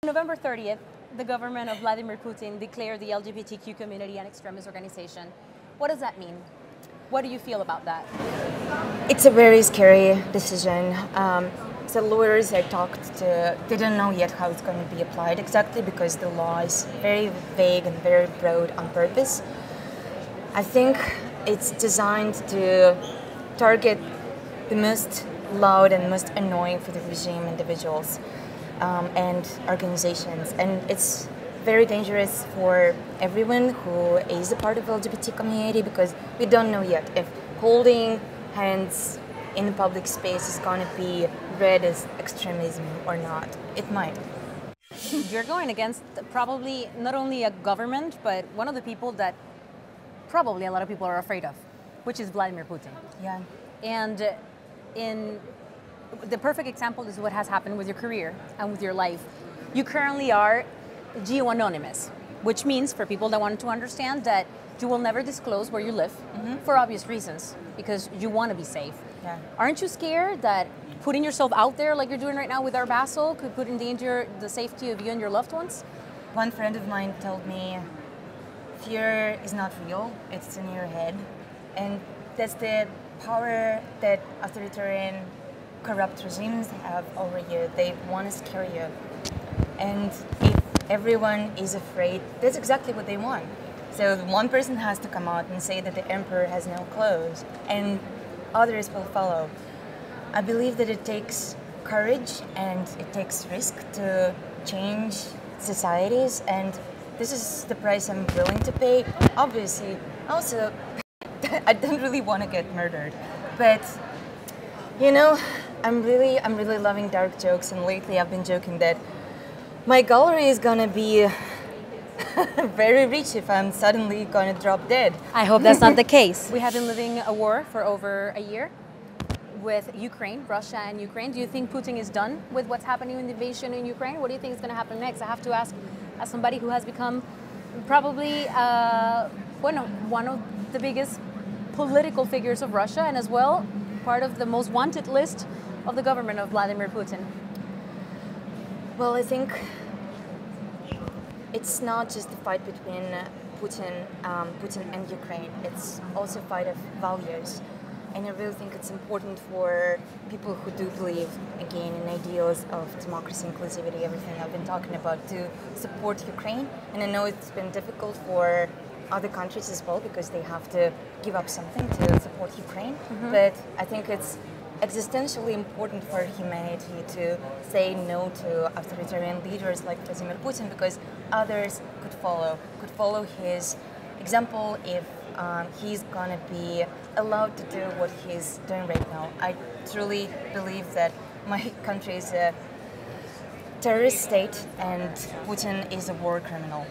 November 30th, the government of Vladimir Putin declared the LGBTQ community an extremist organization. What does that mean? What do you feel about that? It's a very scary decision. The lawyers I talked to, they don't know yet how it's going to be applied exactly because the law is very vague and very broad on purpose. I think it's designed to target the most loud and most annoying for the regime individuals and organizations, and it's very dangerous for everyone who is a part of the LGBT community because we don't know yet if holding hands in the public space is going to be read as extremism or not. It might. You're going against probably not only a government, but one of the people that probably a lot of people are afraid of, which is Vladimir Putin. Yeah. And the perfect example is what has happened with your career and with your life. You currently are geo-anonymous, which means for people that want to understand that you will never disclose where you live for obvious reasons, because you want to be safe. Yeah. Aren't you scared that putting yourself out there like you're doing right now with our Basel could put in danger the safety of you and your loved ones? One friend of mine told me, fear is not real, it's in your head. And that's the power that authoritarian, corrupt regimes have over you. They want to scare you. And if everyone is afraid, that's exactly what they want. So one person has to come out and say that the emperor has no clothes, and others will follow. I believe that it takes courage and it takes risk to change societies, and this is the price I'm willing to pay. Obviously, also, I don't really want to get murdered, but you know, I'm really loving dark jokes, and lately I've been joking that my gallery is gonna be very rich if I'm suddenly gonna drop dead. I hope that's not the case. We have been living a war for over a year with Ukraine, Russia and Ukraine. Do you think Putin is done with what's happening in the invasion in Ukraine? What do you think is going to happen next? I have to ask, as somebody who has become probably one of the biggest political figures of Russia, and as well part of the most wanted list of the government of Vladimir Putin. Well, I think it's not just a fight between Putin and Ukraine. It's also a fight of values. And I really think it's important for people who do believe, again, in ideals of democracy, inclusivity, everything I've been talking about, to support Ukraine. And I know it's been difficult for other countries as well because they have to give up something to support Ukraine. But I think it's existentially important for humanity to say no to authoritarian leaders like Vladimir Putin, because others could follow his example if he's gonna be allowed to do what he's doing right now. I truly believe that my country is a terrorist state and Putin is a war criminal.